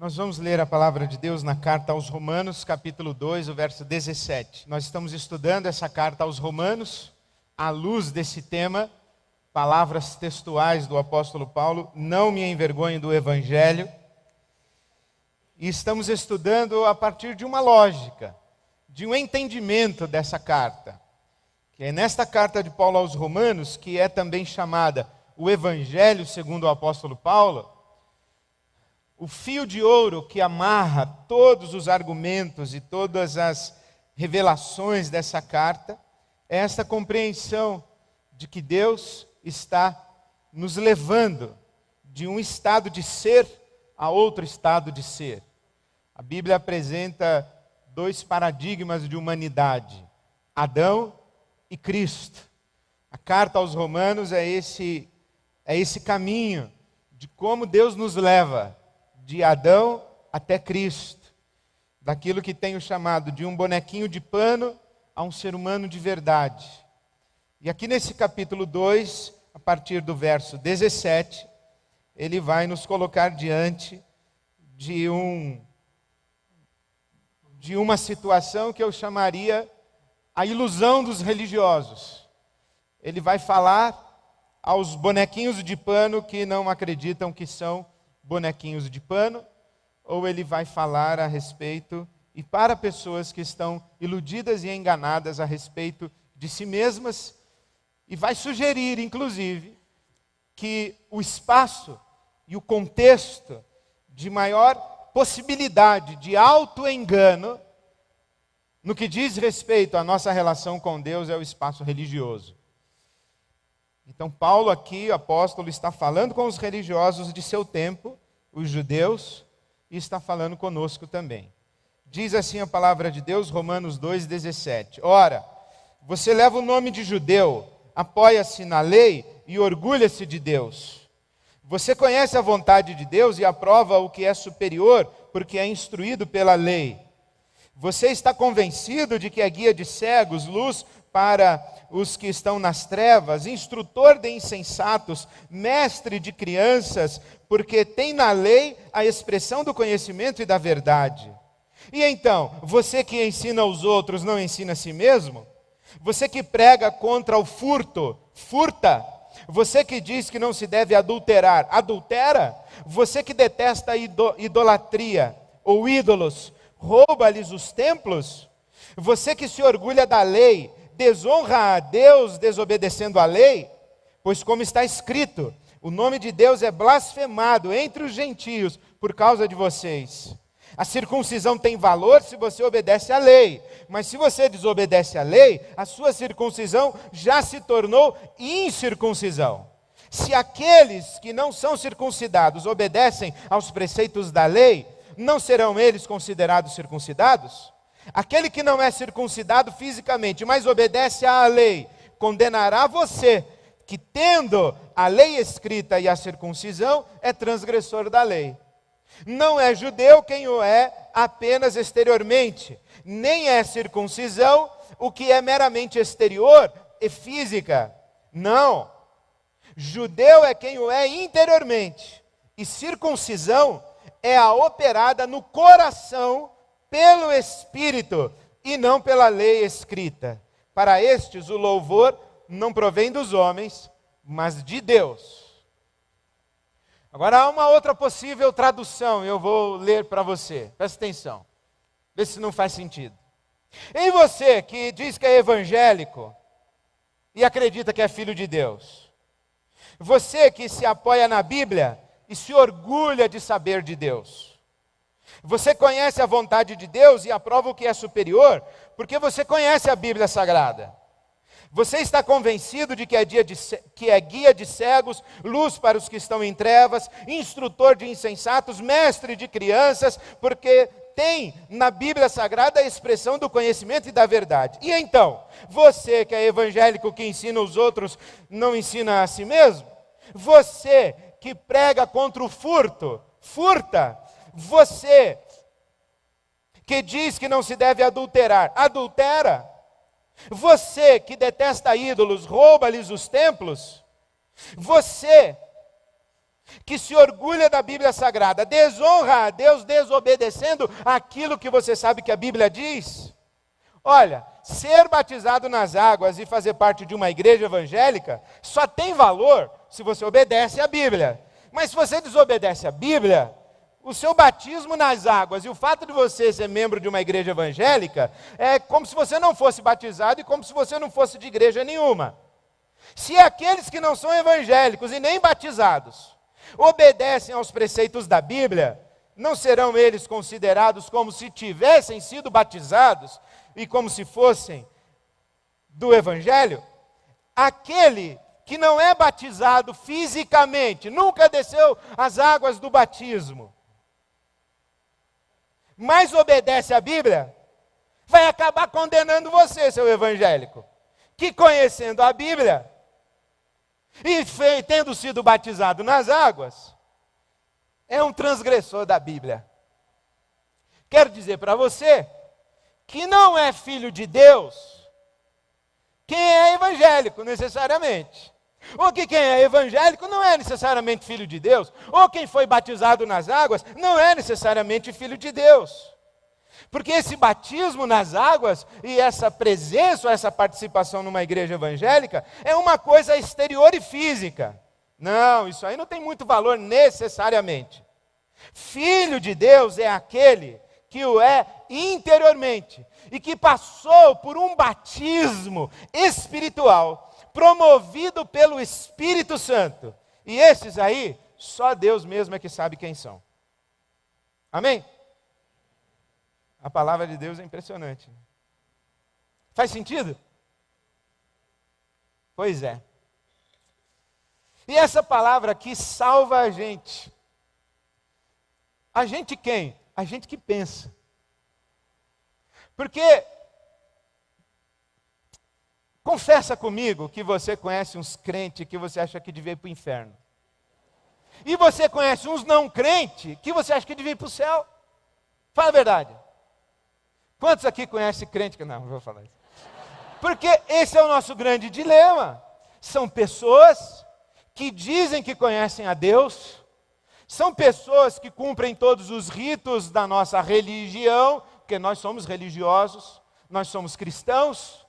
Nós vamos ler a palavra de Deus na carta aos Romanos, capítulo 2, o verso 17. Nós estamos estudando essa carta aos Romanos, à luz desse tema, palavras textuais do apóstolo Paulo, não me envergonhe do Evangelho. E estamos estudando a partir de uma lógica, de um entendimento dessa carta. Que é nesta carta de Paulo aos Romanos, que é também chamada o Evangelho segundo o apóstolo Paulo, o fio de ouro que amarra todos os argumentos e todas as revelações dessa carta é esta compreensão de que Deus está nos levando de um estado de ser a outro estado de ser. A Bíblia apresenta dois paradigmas de humanidade, Adão e Cristo. A carta aos Romanos é esse caminho de como Deus nos leva de Adão até Cristo, daquilo que tenho chamado de um bonequinho de pano a um ser humano de verdade. E aqui nesse capítulo 2, a partir do verso 17, ele vai nos colocar diante de uma situação que eu chamaria a ilusão dos religiosos. Ele vai falar aos bonequinhos de pano que não acreditam que são bonequinhos de pano, ou ele vai falar a respeito, e para pessoas que estão iludidas e enganadas a respeito de si mesmas, e vai sugerir, inclusive, que o espaço e o contexto de maior possibilidade de auto-engano, no que diz respeito à nossa relação com Deus, é o espaço religioso. Então Paulo aqui, o apóstolo, está falando com os religiosos de seu tempo, os judeus, e está falando conosco também. Diz assim a palavra de Deus, Romanos 2,17. Ora, você leva o nome de judeu, apoia-se na lei e orgulha-se de Deus. Você conhece a vontade de Deus e aprova o que é superior, porque é instruído pela lei. Você está convencido de que é guia de cegos, luz para os que estão nas trevas, instrutor de insensatos, mestre de crianças, porque tem na lei a expressão do conhecimento e da verdade. E então, você que ensina aos outros, não ensina a si mesmo? Você que prega contra o furto, furta? Você que diz que não se deve adulterar, adultera? Você que detesta a idolatria ou ídolos, rouba-lhes os templos? Você que se orgulha da lei, desonra a Deus desobedecendo a lei? Pois como está escrito, o nome de Deus é blasfemado entre os gentios por causa de vocês. A circuncisão tem valor se você obedece à lei, mas se você desobedece à lei, a sua circuncisão já se tornou incircuncisão. Se aqueles que não são circuncidados obedecem aos preceitos da lei, não serão eles considerados circuncidados? Aquele que não é circuncidado fisicamente, mas obedece à lei, condenará você, que tendo a lei escrita e a circuncisão, é transgressor da lei. Não é judeu quem o é apenas exteriormente, nem é circuncisão o que é meramente exterior e física. Não. Judeu é quem o é interiormente, e circuncisão é a operada no coração pelo Espírito e não pela lei escrita. Para estes o louvor não provém dos homens, mas de Deus. Agora há uma outra possível tradução, eu vou ler para você. Presta atenção, vê se não faz sentido. E você que diz que é evangélico e acredita que é filho de Deus. Você que se apoia na Bíblia e se orgulha de saber de Deus. Você conhece a vontade de Deus e aprova o que é superior, porque você conhece a Bíblia Sagrada. Você está convencido de que é guia de cegos, luz para os que estão em trevas, instrutor de insensatos, mestre de crianças, porque tem na Bíblia Sagrada a expressão do conhecimento e da verdade. E então, você que é evangélico, que ensina os outros, não ensina a si mesmo? Você que prega contra o furto, furta? Você que diz que não se deve adulterar, adultera? Você que detesta ídolos, rouba-lhes os templos? Você que se orgulha da Bíblia Sagrada, desonra a Deus desobedecendo aquilo que você sabe que a Bíblia diz? Olha, ser batizado nas águas e fazer parte de uma igreja evangélica só tem valor se você obedece à Bíblia. Mas se você desobedece à Bíblia, o seu batismo nas águas e o fato de você ser membro de uma igreja evangélica é como se você não fosse batizado e como se você não fosse de igreja nenhuma. Se aqueles que não são evangélicos e nem batizados obedecem aos preceitos da Bíblia, não serão eles considerados como se tivessem sido batizados e como se fossem do Evangelho? Aquele que não é batizado fisicamente, nunca desceu as águas do batismo, mas obedece à Bíblia, vai acabar condenando você, seu evangélico, que conhecendo a Bíblia e tendo sido batizado nas águas, é um transgressor da Bíblia. Quero dizer para você que não é filho de Deus quem é evangélico, necessariamente. Ou que quem é evangélico não é necessariamente filho de Deus. Ou quem foi batizado nas águas não é necessariamente filho de Deus. Porque esse batismo nas águas e essa presença, essa participação numa igreja evangélica é uma coisa exterior e física. Não, isso aí não tem muito valor necessariamente. Filho de Deus é aquele que o é interiormente e que passou por um batismo espiritual promovido pelo Espírito Santo. E esses aí, só Deus mesmo é que sabe quem são. Amém? A palavra de Deus é impressionante. Faz sentido? Pois é. E essa palavra aqui salva a gente. A gente quem? A gente que pensa. Porque, confessa comigo que você conhece uns crentes que você acha que devia ir para o inferno. E você conhece uns não crentes que você acha que devia ir para o céu. Fala a verdade. Quantos aqui conhecem crente que... Não vou falar isso. Porque esse é o nosso grande dilema. São pessoas que dizem que conhecem a Deus, são pessoas que cumprem todos os ritos da nossa religião, porque nós somos religiosos, nós somos cristãos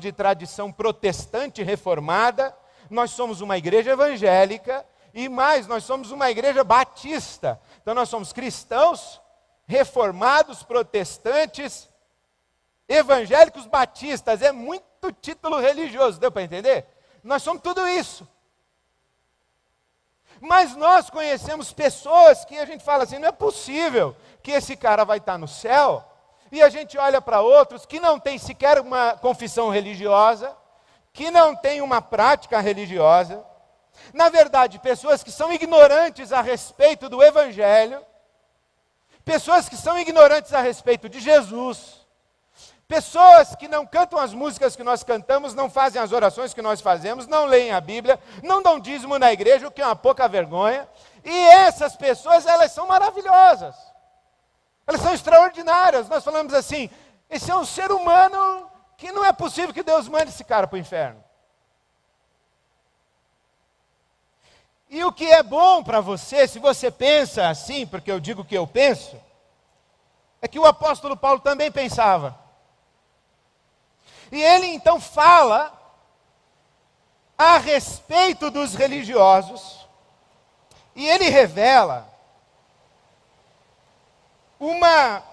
de tradição protestante reformada, nós somos uma igreja evangélica, e mais, nós somos uma igreja batista. Então nós somos cristãos, reformados, protestantes, evangélicos batistas. É muito título religioso, deu para entender? Nós somos tudo isso. Mas nós conhecemos pessoas que a gente fala assim, não é possível que esse cara vai estar no céu, e a gente olha para outros que não tem sequer uma confissão religiosa, que não tem uma prática religiosa, na verdade, pessoas que são ignorantes a respeito do Evangelho, pessoas que são ignorantes a respeito de Jesus, pessoas que não cantam as músicas que nós cantamos, não fazem as orações que nós fazemos, não leem a Bíblia, não dão dízimo na igreja, o que é uma pouca vergonha. E essas pessoas, elas são maravilhosas. Elas são extraordinárias. Nós falamos assim, esse é um ser humano que não é possível que Deus mande esse cara para o inferno. E o que é bom para você, se você pensa assim, porque eu digo que eu penso, é que o apóstolo Paulo também pensava. E ele então fala a respeito dos religiosos, e ele revela uma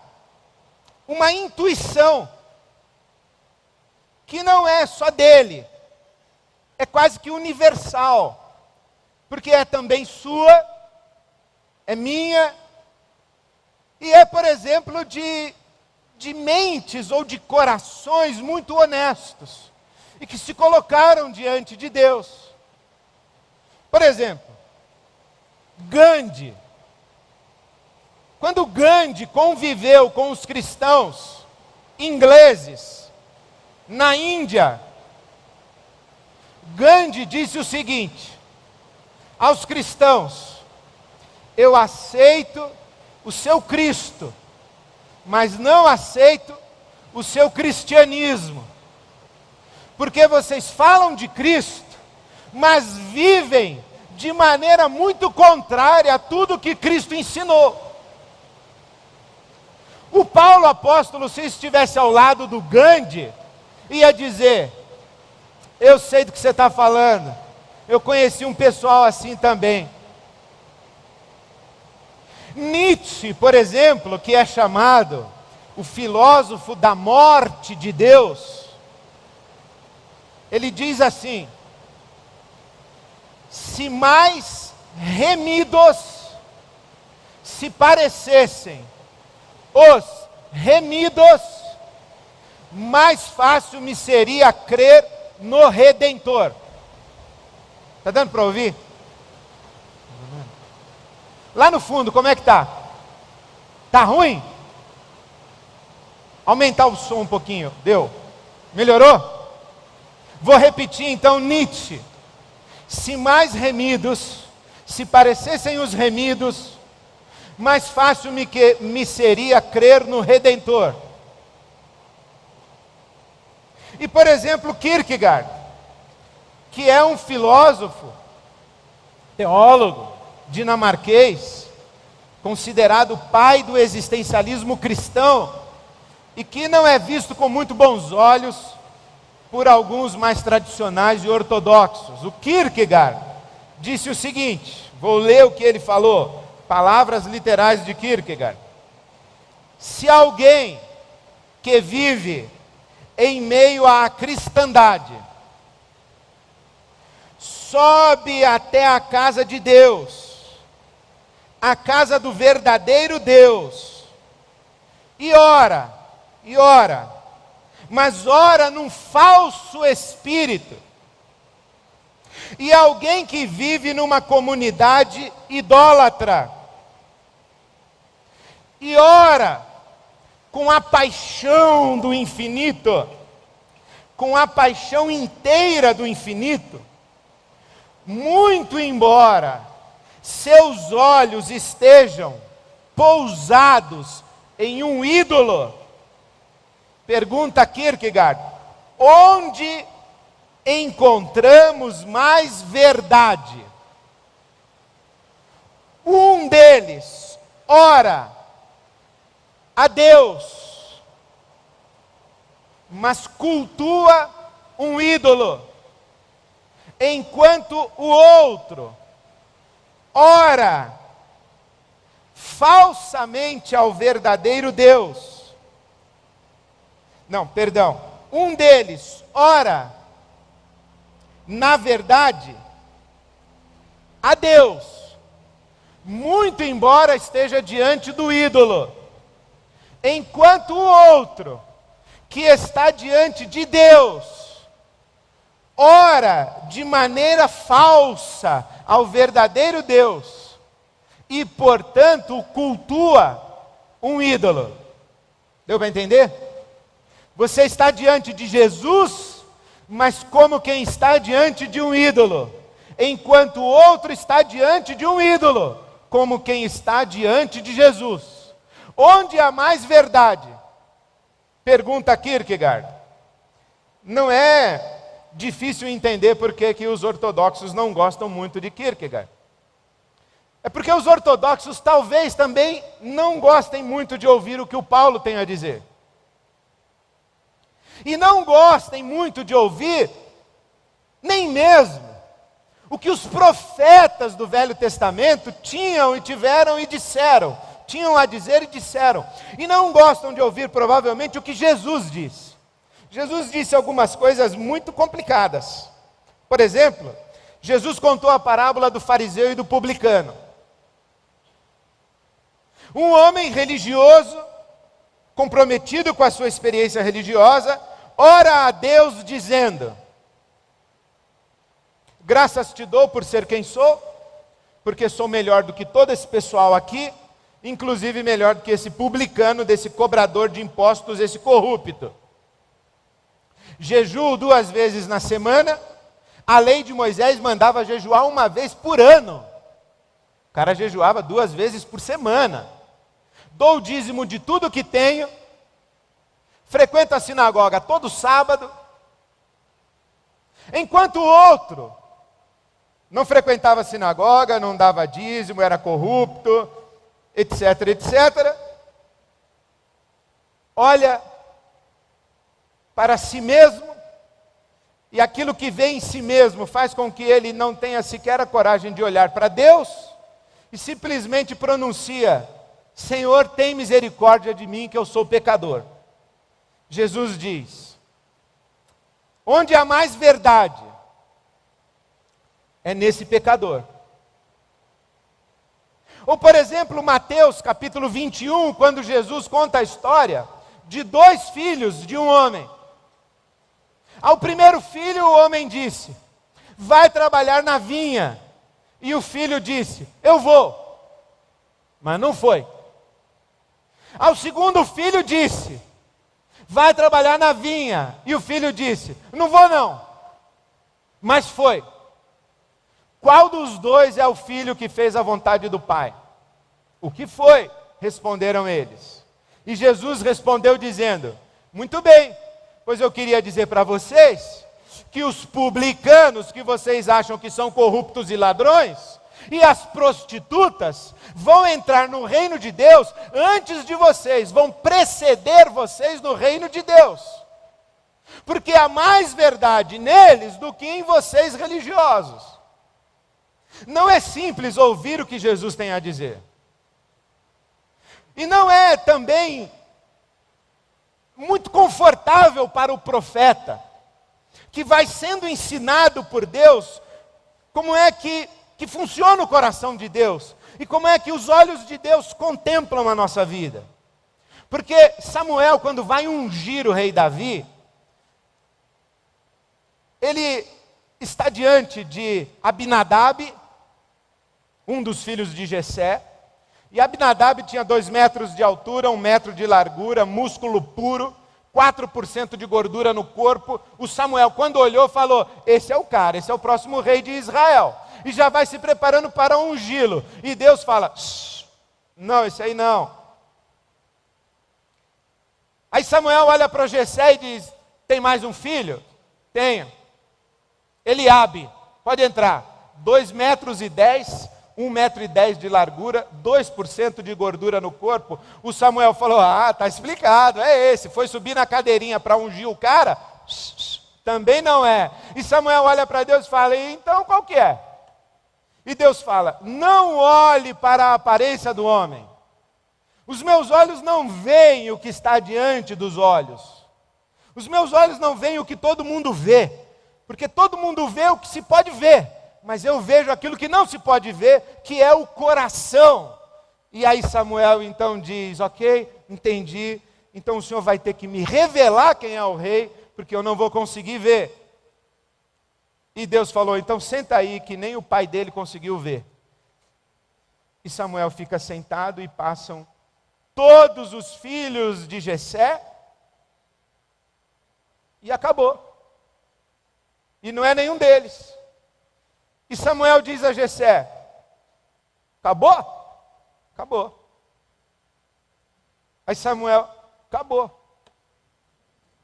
intuição que não é só dele, é quase que universal, porque é também sua, é minha, e é, por exemplo, de mentes ou de corações muito honestos e que se colocaram diante de Deus. Por exemplo, Gandhi. Quando Gandhi conviveu com os cristãos ingleses na Índia, Gandhi disse o seguinte aos cristãos: eu aceito o seu Cristo, mas não aceito o seu cristianismo, porque vocês falam de Cristo, mas vivem de maneira muito contrária a tudo que Cristo ensinou. O Paulo apóstolo, se estivesse ao lado do Gandhi, ia dizer: eu sei do que você está falando, eu conheci um pessoal assim também. Nietzsche, por exemplo, que é chamado o filósofo da morte de Deus, ele diz assim: se mais remidos se parecessem os remidos, mais fácil me seria crer no Redentor. Está dando para ouvir? Lá no fundo, como é que está? Está ruim? Aumentar o som um pouquinho. Deu? Melhorou? Vou repetir então Nietzsche. Se mais remidos se parecessem os remidos, mais fácil me seria crer no Redentor. E por exemplo, Kierkegaard, que é um filósofo, teólogo, dinamarquês, considerado o pai do existencialismo cristão, e que não é visto com muito bons olhos por alguns mais tradicionais e ortodoxos. O Kierkegaard disse o seguinte, vou ler o que ele falou, palavras literais de Kierkegaard: se alguém que vive em meio à cristandade sobe até a casa de Deus, a casa do verdadeiro Deus, e ora, mas ora num falso espírito, e alguém que vive numa comunidade idólatra, e ora com a paixão do infinito, com a paixão inteira do infinito, muito embora seus olhos estejam pousados em um ídolo, pergunta Kierkegaard, onde encontramos mais verdade? Um deles ora a Deus, mas cultua um ídolo, enquanto o outro ora falsamente ao verdadeiro Deus. Não, perdão. Um deles ora, na verdade, a Deus, muito embora esteja diante do ídolo, enquanto o outro, que está diante de Deus, ora de maneira falsa ao verdadeiro Deus, e portanto cultua um ídolo. Deu para entender? Você está diante de Jesus, mas como quem está diante de um ídolo, enquanto o outro está diante de um ídolo, como quem está diante de Jesus. Onde há mais verdade? Pergunta Kierkegaard. Não é difícil entender por que os ortodoxos não gostam muito de Kierkegaard. É porque os ortodoxos talvez também não gostem muito de ouvir o que o Paulo tem a dizer. E não gostem muito de ouvir, nem mesmo, o que os profetas do Velho Testamento tinham e tiveram e disseram. Tinham a dizer e disseram. E não gostam de ouvir, provavelmente, o que Jesus disse. Jesus disse algumas coisas muito complicadas. Por exemplo, Jesus contou a parábola do fariseu e do publicano. Um homem religioso, comprometido com a sua experiência religiosa, ora a Deus dizendo: graças te dou por ser quem sou, porque sou melhor do que todo esse pessoal aqui, inclusive melhor do que esse publicano, desse cobrador de impostos, esse corrupto. Jejuo 2 vezes na semana, a lei de Moisés mandava jejuar 1 vez por ano. O cara jejuava 2 vezes por semana. Dou o dízimo de tudo que tenho, frequento a sinagoga todo sábado, enquanto o outro Não frequentava a sinagoga, não dava dízimo, era corrupto, etc, etc. Olha para si mesmo, e aquilo que vê em si mesmo faz com que ele não tenha sequer a coragem de olhar para Deus, e simplesmente pronuncia: Senhor, tem misericórdia de mim, que eu sou pecador. Jesus diz: onde há mais verdade, é nesse pecador. Ou, por exemplo, Mateus capítulo 21, quando Jesus conta a história de 2 filhos de um homem. Ao primeiro filho, o homem disse: vai trabalhar na vinha. E o filho disse: eu vou. Mas não foi. Ao segundo filho disse: vai trabalhar na vinha. E o filho disse: não vou não. Mas foi. Qual dos dois é o filho que fez a vontade do pai? O que foi? Responderam eles. E Jesus respondeu dizendo: muito bem, pois eu queria dizer para vocês que os publicanos, que vocês acham que são corruptos e ladrões, e as prostitutas vão entrar no reino de Deus antes de vocês, vão preceder vocês no reino de Deus. Porque há mais verdade neles do que em vocês religiosos. Não é simples ouvir o que Jesus tem a dizer. E não é também muito confortável para o profeta, que vai sendo ensinado por Deus, como é que funciona o coração de Deus, e como é que os olhos de Deus contemplam a nossa vida. Porque Samuel, quando vai ungir o rei Davi, ele está diante de Abinadab, um dos filhos de Jessé, e Abinadab tinha 2 metros de altura, 1 metro de largura, músculo puro, 4% de gordura no corpo. O Samuel, quando olhou, falou: esse é o cara, esse é o próximo rei de Israel. E já vai se preparando para ungí-lo. E Deus fala: não, esse aí não. Aí Samuel olha para Jessé e diz: tem mais um filho? Tenho. Eliabe, pode entrar. 2 metros e 10, 1 metro e 10 de largura, 2% de gordura no corpo. O Samuel falou: ah, está explicado, é esse. Foi subir na cadeirinha para ungir o cara? Também não é. E Samuel olha para Deus e fala: então qual que é? E Deus fala: não olhe para a aparência do homem. Os meus olhos não veem o que está diante dos olhos. Os meus olhos não veem o que todo mundo vê. Porque todo mundo vê o que se pode ver. Mas eu vejo aquilo que não se pode ver, que é o coração. E aí Samuel então diz: ok, entendi. Então o Senhor vai ter que me revelar quem é o rei, porque eu não vou conseguir ver. E Deus falou: então senta aí, que nem o pai dele conseguiu ver. E Samuel fica sentado e passam todos os filhos de Jessé. E acabou. E não é nenhum deles. E Samuel diz a Jessé: acabou? Acabou. Aí Samuel: acabou.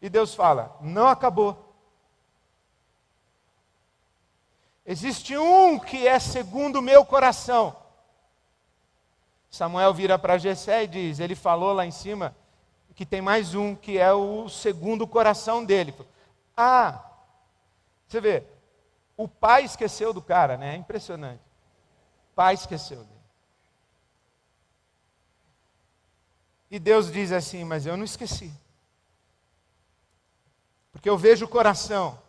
E Deus fala: não acabou. Existe um que é segundo o meu coração. Samuel vira para Jessé e diz: ele falou lá em cima que tem mais um que é o segundo coração dele. Ah, você vê, o pai esqueceu do cara, né? É impressionante. O pai esqueceu dele. E Deus diz assim: mas eu não esqueci. Porque eu vejo o coração.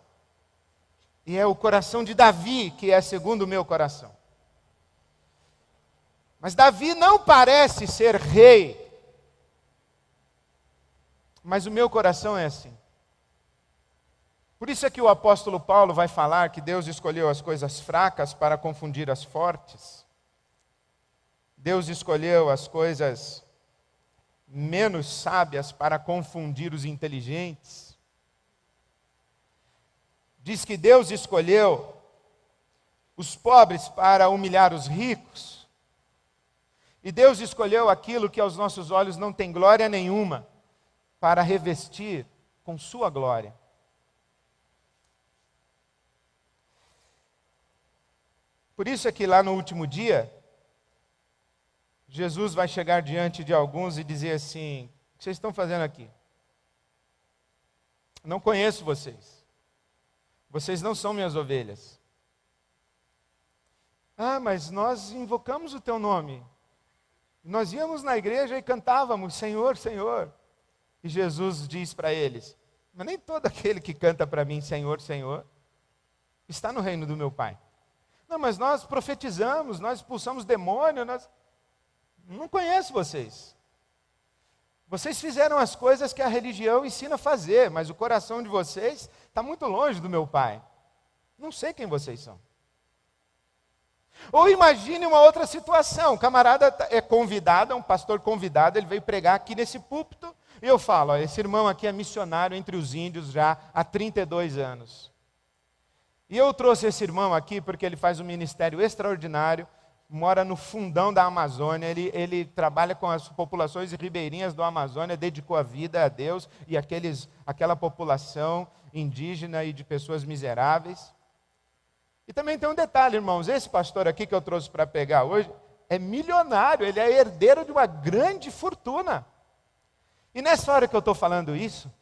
E é o coração de Davi que é segundo o meu coração. Mas Davi não parece ser rei. Mas o meu coração é assim. Por isso é que o apóstolo Paulo vai falar que Deus escolheu as coisas fracas para confundir as fortes. Deus escolheu as coisas menos sábias para confundir os inteligentes. Diz que Deus escolheu os pobres para humilhar os ricos. E Deus escolheu aquilo que aos nossos olhos não tem glória nenhuma, para revestir com sua glória. Por isso é que lá no último dia, Jesus vai chegar diante de alguns e dizer assim: o que vocês estão fazendo aqui? Não conheço vocês. Vocês não são minhas ovelhas. Ah, mas nós invocamos o teu nome. Nós íamos na igreja e cantávamos, Senhor, Senhor. E Jesus diz para eles: mas nem todo aquele que canta para mim, Senhor, Senhor, está no reino do meu Pai. Não, mas nós profetizamos, nós expulsamos demônio, nós... Não conheço vocês. Vocês fizeram as coisas que a religião ensina a fazer, mas o coração de vocês está muito longe do meu Pai. Não sei quem vocês são. Ou imagine uma outra situação, o camarada é convidado, é um pastor convidado, ele veio pregar aqui nesse púlpito, e eu falo, ó, esse irmão aqui é missionário entre os índios já há 32 anos. E eu trouxe esse irmão aqui porque ele faz um ministério extraordinário, mora no fundão da Amazônia, ele trabalha com as populações ribeirinhas do Amazônia, dedicou a vida a Deus e aquela população indígena e de pessoas miseráveis. E também tem um detalhe, irmãos, esse pastor aqui que eu trouxe para pegar hoje, é milionário, ele é herdeiro de uma grande fortuna. E nessa hora que eu estou falando isso,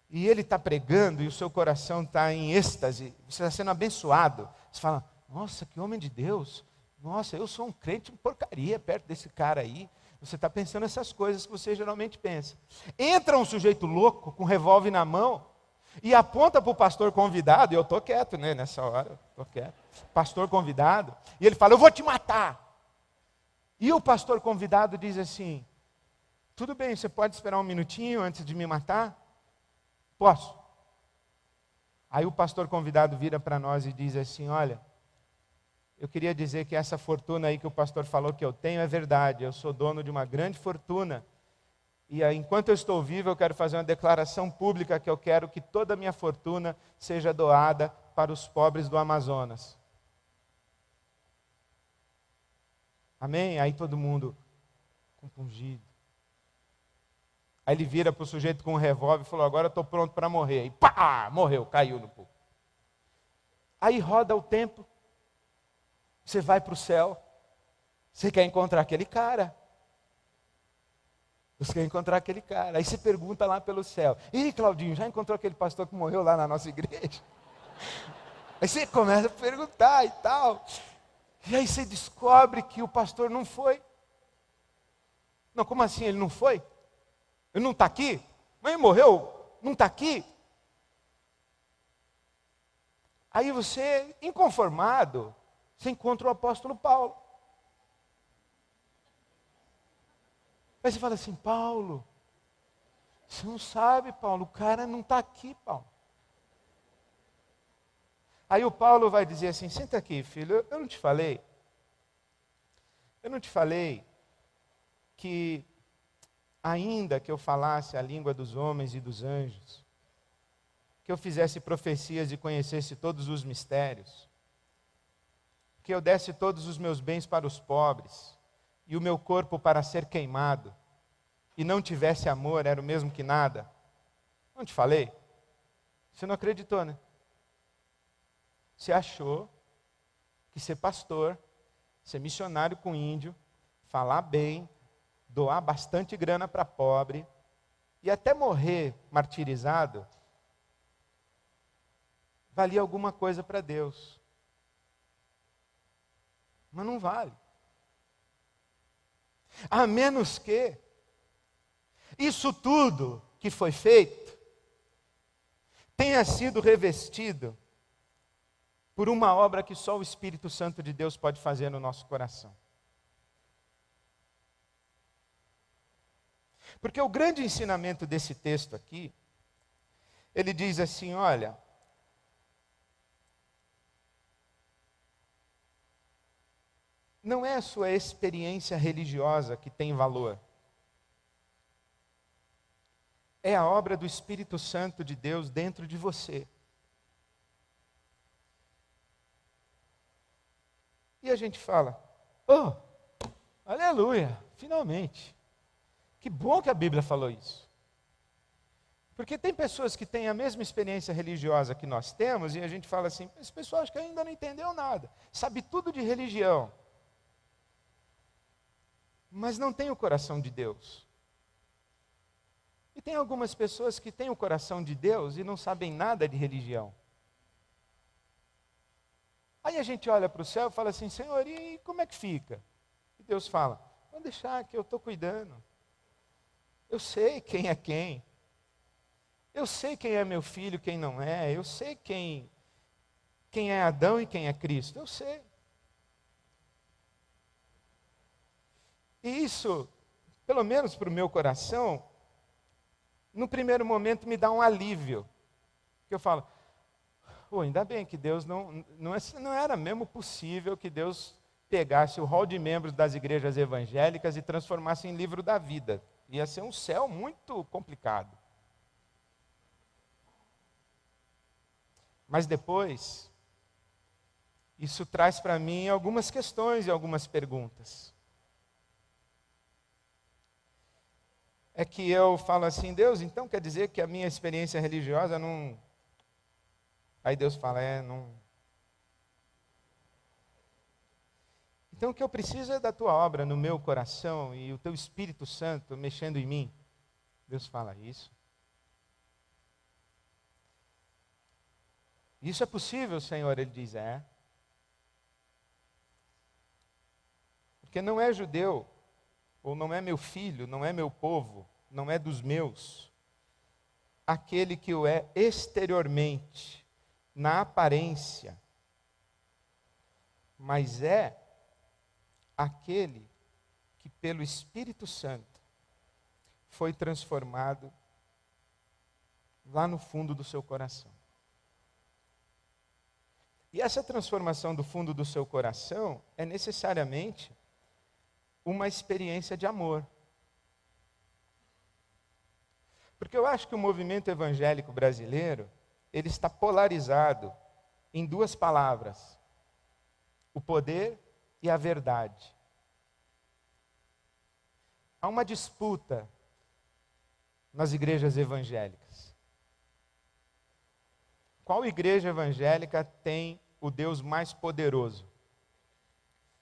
e ele está pregando e o seu coração está em êxtase, você está sendo abençoado, você fala, nossa, que homem de Deus, nossa, eu sou um crente porcaria perto desse cara aí. Você está pensando essas coisas que você geralmente pensa. Entra um sujeito louco, com um revólver na mão, e aponta para o pastor convidado, e eu estou quieto, né, nessa hora, estou quieto, pastor convidado, e ele fala, eu vou te matar. E o pastor convidado diz assim, tudo bem, você pode esperar um minutinho antes de me matar? Posso. Aí o pastor convidado vira para nós e diz assim, olha, eu queria dizer que essa fortuna aí que o pastor falou que eu tenho é verdade, eu sou dono de uma grande fortuna, e enquanto eu estou vivo eu quero fazer uma declaração pública que eu quero que toda a minha fortuna seja doada para os pobres do Amazonas. Amém? Aí todo mundo compungido. Aí ele vira para o sujeito com um revólver e falou, agora eu estou pronto para morrer. E pá, morreu, caiu no pulpo. Aí roda o tempo, você vai para o céu, você quer encontrar aquele cara. Você quer encontrar aquele cara. Aí você pergunta lá pelo céu, ih, Claudinho, já encontrou aquele pastor que morreu lá na nossa igreja? Aí você começa a perguntar e tal. E aí você descobre que o pastor não foi. Não, como assim ele não foi? Ele não está aqui? Mas ele morreu? Não está aqui? Aí você, inconformado, você encontra o apóstolo Paulo. Aí você fala assim, Paulo, você não sabe, Paulo, o cara não está aqui, Paulo. Aí o Paulo vai dizer assim, senta aqui, filho, eu não te falei? Eu não te falei que ainda que eu falasse a língua dos homens e dos anjos, que eu fizesse profecias e conhecesse todos os mistérios, que eu desse todos os meus bens para os pobres, e o meu corpo para ser queimado, e não tivesse amor, era o mesmo que nada. Não te falei? Você não acreditou, né? Você achou que ser pastor, ser missionário com índio, falar bem, doar bastante grana para pobre, e até morrer martirizado, valia alguma coisa para Deus. Mas não vale. A menos que isso tudo que foi feito tenha sido revestido por uma obra que só o Espírito Santo de Deus pode fazer no nosso coração. Porque o grande ensinamento desse texto aqui, ele diz assim, olha, não é a sua experiência religiosa que tem valor. É a obra do Espírito Santo de Deus dentro de você. E a gente fala, oh, aleluia, finalmente. Que bom que a Bíblia falou isso. Porque tem pessoas que têm a mesma experiência religiosa que nós temos, e a gente fala assim, esse pessoal acho que ainda não entendeu nada, sabe tudo de religião, mas não tem o coração de Deus. E tem algumas pessoas que têm o coração de Deus e não sabem nada de religião. Aí a gente olha para o céu e fala assim, Senhor, e como é que fica? E Deus fala, vamos deixar que eu estou cuidando. Eu sei quem é quem. Eu sei quem é meu filho, quem não é. Eu sei quem é Adão e quem é Cristo. Eu sei. E isso, pelo menos para o meu coração, no primeiro momento me dá um alívio. Porque eu falo, ainda bem que Deus não era mesmo possível que Deus pegasse o rol de membros das igrejas evangélicas e transformasse em livro da vida. Ia ser um céu muito complicado. Mas depois, isso traz para mim algumas questões e algumas perguntas. É que eu falo assim, Deus, então quer dizer que a minha experiência religiosa não... Aí Deus fala, não... Então o que eu preciso é da tua obra no meu coração e o teu Espírito Santo mexendo em mim. Deus fala isso. Isso é possível, Senhor? Ele diz, Porque não é judeu, ou não é meu filho, não é meu povo, não é dos meus, aquele que o é exteriormente, na aparência, mas é aquele que pelo Espírito Santo foi transformado lá no fundo do seu coração. E essa transformação do fundo do seu coração é necessariamente uma experiência de amor. Porque eu acho que o movimento evangélico brasileiro, ele está polarizado em duas palavras: o poder e a verdade. Há uma disputa nas igrejas evangélicas. Qual igreja evangélica tem o Deus mais poderoso?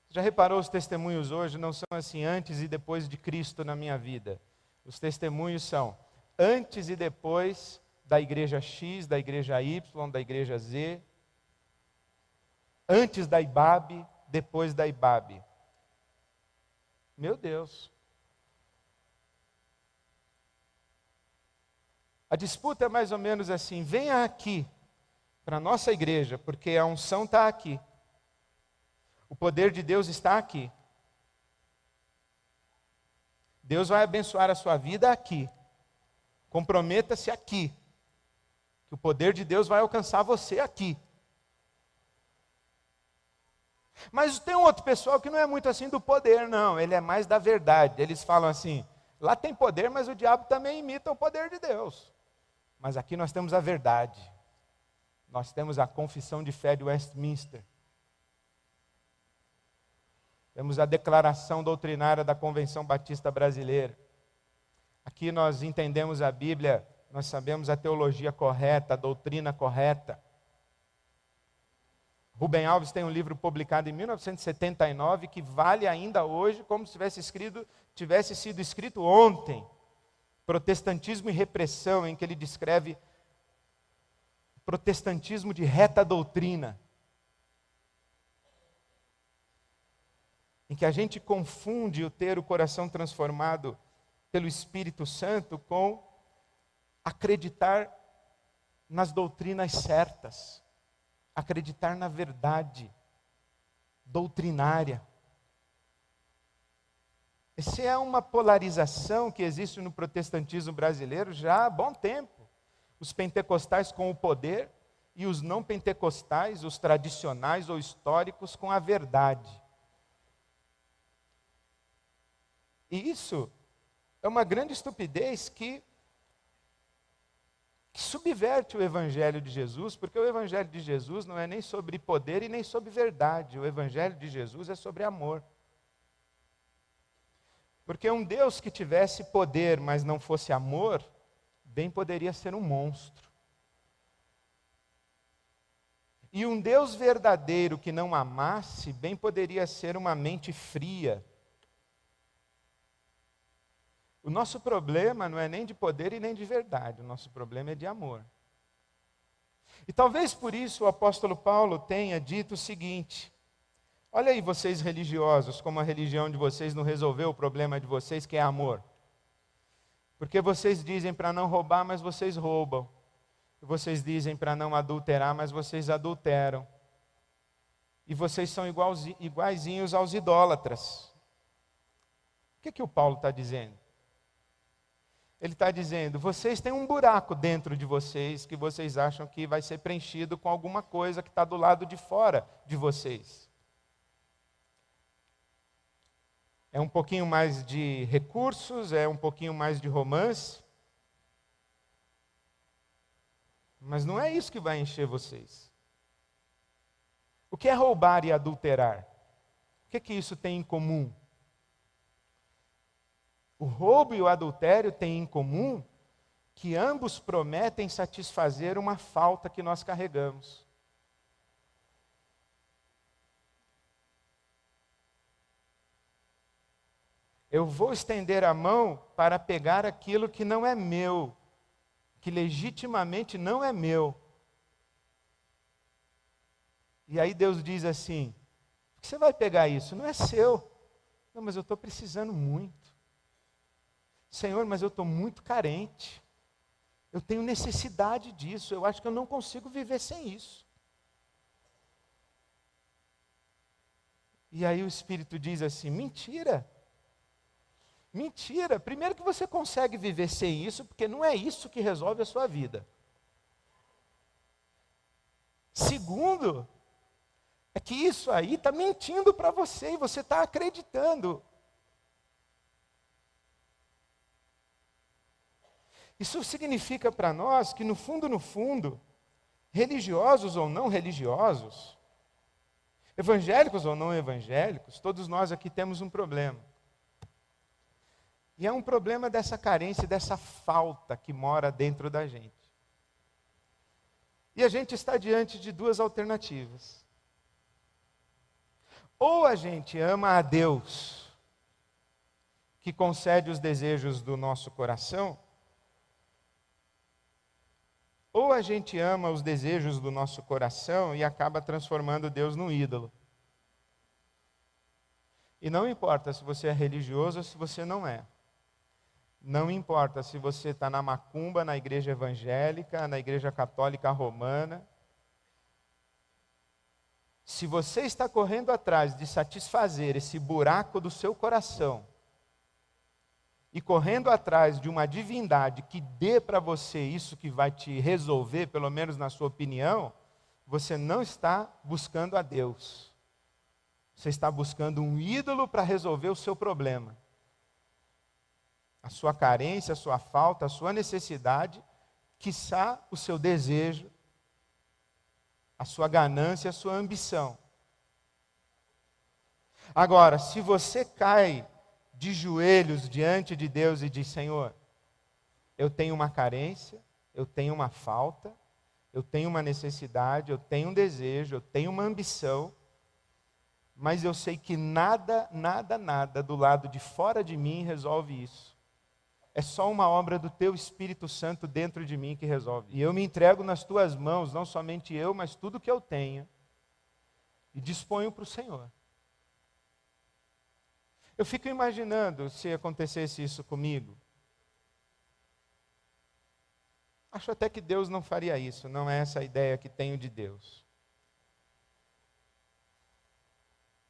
Já reparou, os testemunhos hoje não são assim antes e depois de Cristo na minha vida. Os testemunhos são antes e depois da igreja X, da igreja Y, da igreja Z. Antes da IBAB, depois da IBAB. Meu Deus. A disputa é mais ou menos assim: venha aqui para a nossa igreja, porque a unção está aqui. O poder de Deus está aqui. Deus vai abençoar a sua vida aqui. Comprometa-se aqui, que o poder de Deus vai alcançar você aqui. Mas tem um outro pessoal que não é muito assim do poder, não. Ele é mais da verdade. Eles falam assim, lá tem poder, mas o diabo também imita o poder de Deus. Mas aqui nós temos a verdade. Nós temos a confissão de fé de Westminster. Temos a declaração doutrinária da Convenção Batista Brasileira. Aqui nós entendemos a Bíblia, nós sabemos a teologia correta, a doutrina correta. Rubem Alves tem um livro publicado em 1979 que vale ainda hoje como se tivesse sido escrito ontem. Protestantismo e Repressão, em que ele descreve protestantismo de reta doutrina. Em que a gente confunde o ter o coração transformado pelo Espírito Santo com acreditar nas doutrinas certas, acreditar na verdade doutrinária. Essa é uma polarização que existe no protestantismo brasileiro já há bom tempo. Os pentecostais com o poder e os não pentecostais, os tradicionais ou históricos, com a verdade. E isso é uma grande estupidez que subverte o Evangelho de Jesus, porque o Evangelho de Jesus não é nem sobre poder e nem sobre verdade. O Evangelho de Jesus é sobre amor. Porque um Deus que tivesse poder, mas não fosse amor, bem poderia ser um monstro. E um Deus verdadeiro que não amasse, bem poderia ser uma mente fria. O nosso problema não é nem de poder e nem de verdade, o nosso problema é de amor. E talvez por isso o apóstolo Paulo tenha dito o seguinte: olha aí vocês religiosos, como a religião de vocês não resolveu o problema de vocês, que é amor. Porque vocês dizem para não roubar, mas vocês roubam. Vocês dizem para não adulterar, mas vocês adulteram. E vocês são iguaizinhos aos idólatras. O que o Paulo está dizendo? Ele está dizendo, vocês têm um buraco dentro de vocês, que vocês acham que vai ser preenchido com alguma coisa que está do lado de fora de vocês. É um pouquinho mais de recursos, é um pouquinho mais de romance. Mas não é isso que vai encher vocês. O que é roubar e adulterar? O que isso tem em comum? O roubo e o adultério têm em comum que ambos prometem satisfazer uma falta que nós carregamos. Eu vou estender a mão para pegar aquilo que não é meu, que legitimamente não é meu. E aí Deus diz assim, por que você vai pegar isso? Não é seu. Não, mas eu estou precisando muito. Senhor, mas eu estou muito carente. Eu tenho necessidade disso. Eu acho que eu não consigo viver sem isso. E aí o Espírito diz assim, mentira. Mentira. Primeiro que você consegue viver sem isso, porque não é isso que resolve a sua vida. Segundo, é que isso aí está mentindo para você e você está acreditando. Isso significa para nós que no fundo, religiosos ou não religiosos, evangélicos ou não evangélicos, todos nós aqui temos um problema. E é um problema dessa carência, dessa falta que mora dentro da gente. E a gente está diante de duas alternativas. Ou a gente ama a Deus, que concede os desejos do nosso coração, ou a gente ama os desejos do nosso coração e acaba transformando Deus num ídolo. E não importa se você é religioso ou se você não é. Não importa se você está na macumba, na igreja evangélica, na igreja católica romana. Se você está correndo atrás de satisfazer esse buraco do seu coração, e correndo atrás de uma divindade que dê para você isso que vai te resolver, pelo menos na sua opinião, você não está buscando a Deus. Você está buscando um ídolo para resolver o seu problema. A sua carência, a sua falta, a sua necessidade, quiçá o seu desejo, a sua ganância, a sua ambição. Agora, se você cai de joelhos diante de Deus e diz, Senhor, eu tenho uma carência, eu tenho uma falta, eu tenho uma necessidade, eu tenho um desejo, eu tenho uma ambição, mas eu sei que nada do lado de fora de mim resolve isso. É só uma obra do Teu Espírito Santo dentro de mim que resolve. E eu me entrego nas Tuas mãos, não somente eu, mas tudo que eu tenho, e disponho para o Senhor. Eu fico imaginando se acontecesse isso comigo. Acho até que Deus não faria isso, não é essa a ideia que tenho de Deus.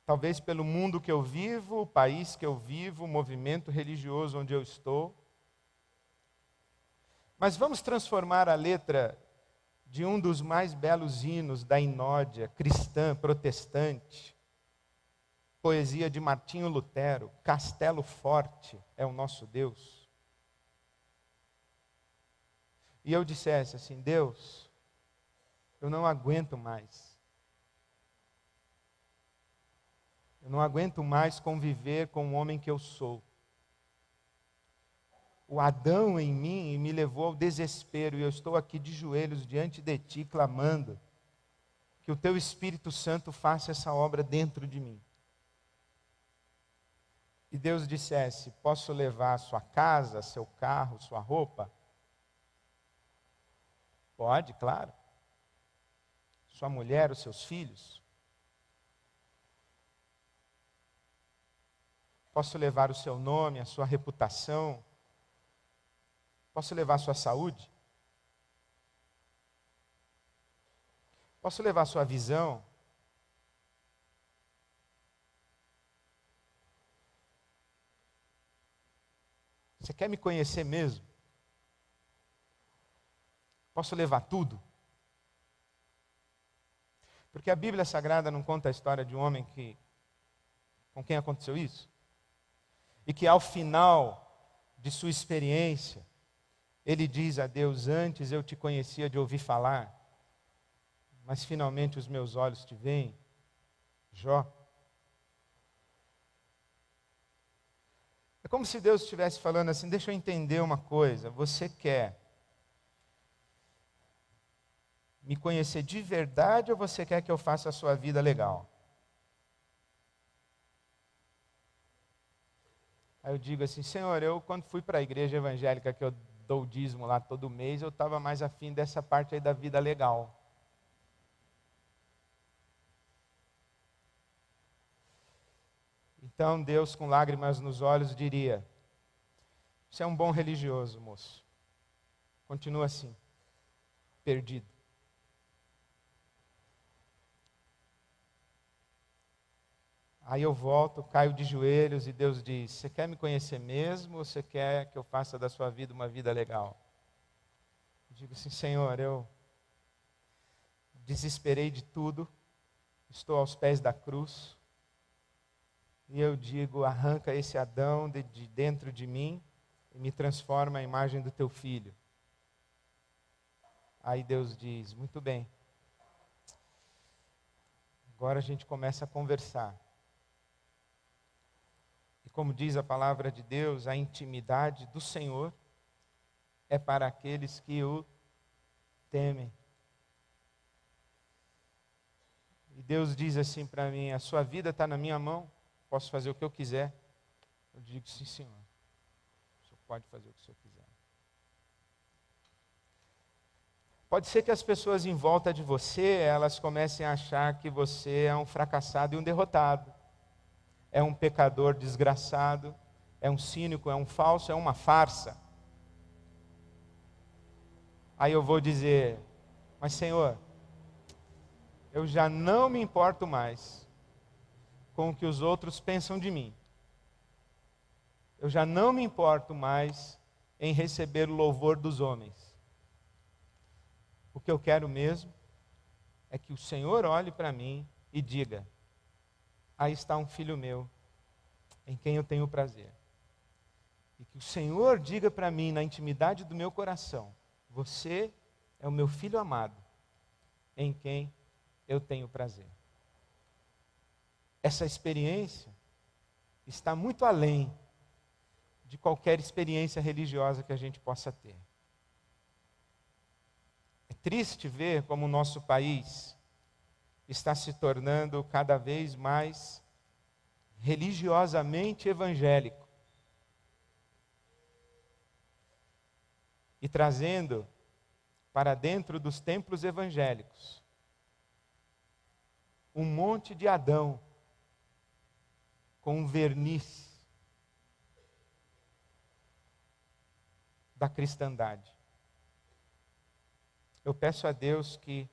Talvez pelo mundo que eu vivo, o país que eu vivo, o movimento religioso onde eu estou. Mas vamos transformar a letra de um dos mais belos hinos da inódia cristã protestante, poesia de Martinho Lutero, Castelo Forte é o nosso Deus. E eu dissesse assim, Deus, eu não aguento mais. Eu não aguento mais conviver com o homem que eu sou. o Adão em mim e me levou ao desespero. E eu estou aqui de joelhos diante de ti, clamando que o teu Espírito Santo faça essa obra dentro de mim. E Deus dissesse: posso levar a sua casa, seu carro, sua roupa? Pode, claro. Sua mulher, os seus filhos? Posso levar o seu nome, a sua reputação? Posso levar a sua saúde? Posso levar a sua visão? Você quer me conhecer mesmo? Posso levar tudo? Porque a Bíblia Sagrada não conta a história de um homem com quem aconteceu isso? E que ao final de sua experiência, ele diz a Deus: antes eu te conhecia de ouvir falar, mas finalmente os meus olhos te veem. Jó. É como se Deus estivesse falando assim: deixa eu entender uma coisa, você quer me conhecer de verdade ou você quer que eu faça a sua vida legal? Aí eu digo assim: Senhor, eu quando fui para a igreja evangélica que eu dou o dízimo lá todo mês, eu estava mais afim dessa parte aí da vida legal. Então Deus, com lágrimas nos olhos, diria: você é um bom religioso, moço. Continua assim, perdido. Aí eu volto, caio de joelhos e Deus diz: você quer me conhecer mesmo ou você quer que eu faça da sua vida uma vida legal? Eu digo assim: Senhor, eu desesperei de tudo, estou aos pés da cruz, e eu digo: arranca esse Adão de dentro de mim e me transforma à imagem do teu filho. Aí Deus diz: muito bem, agora a gente começa a conversar. E como diz a palavra de Deus, a intimidade do Senhor é para aqueles que o temem. E Deus diz assim para mim: a sua vida está na minha mão, posso fazer o que eu quiser? Eu digo: sim, Senhor, o Senhor pode fazer o que o Senhor quiser. Pode ser que as pessoas em volta de você, elas comecem a achar que você é um fracassado e um derrotado. É um pecador desgraçado, é um cínico, é um falso, é uma farsa. Aí eu vou dizer: mas Senhor, eu já não me importo mais com o que os outros pensam de mim. Eu já não me importo mais em receber o louvor dos homens. O que eu quero mesmo é que o Senhor olhe para mim e diga: aí está um filho meu, em quem eu tenho prazer. E que o Senhor diga para mim, na intimidade do meu coração: você é o meu filho amado, em quem eu tenho prazer. Essa experiência está muito além de qualquer experiência religiosa que a gente possa ter. É triste ver como o nosso país está se tornando cada vez mais religiosamente evangélico e trazendo para dentro dos templos evangélicos um monte de Adão com um verniz da cristandade. Eu peço a Deus que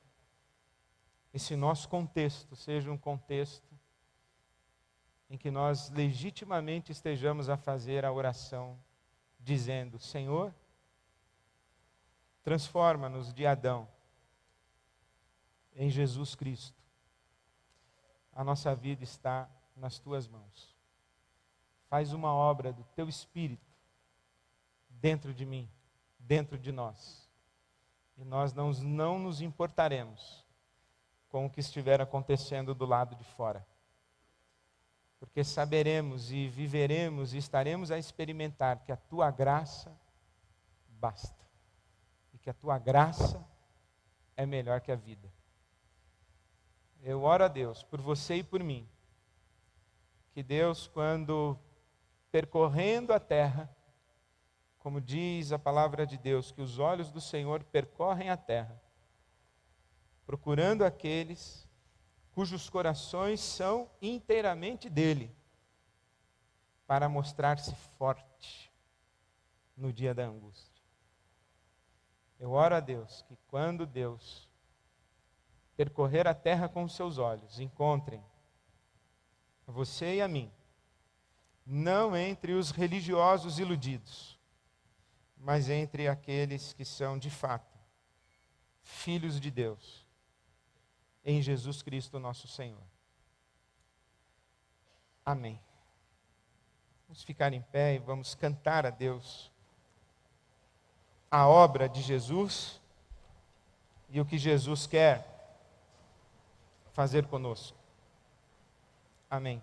esse nosso contexto seja um contexto em que nós legitimamente estejamos a fazer a oração, dizendo: Senhor, transforma-nos de Adão em Jesus Cristo. A nossa vida está nas tuas mãos. Faz uma obra do teu Espírito dentro de mim, dentro de nós. E nós não nos importaremos com o que estiver acontecendo do lado de fora. Porque saberemos e viveremos e estaremos a experimentar que a tua graça basta. E que a tua graça é melhor que a vida. Eu oro a Deus por você e por mim. Que Deus, quando percorrendo a terra, como diz a palavra de Deus, que os olhos do Senhor percorrem a terra, procurando aqueles cujos corações são inteiramente dele, para mostrar-se forte no dia da angústia. Eu oro a Deus que quando Deus percorrer a terra com os seus olhos, encontrem a você e a mim, não entre os religiosos iludidos, mas entre aqueles que são de fato filhos de Deus, em Jesus Cristo nosso Senhor. Amém. Vamos ficar em pé e vamos cantar a Deus a obra de Jesus e o que Jesus quer fazer conosco. Amém.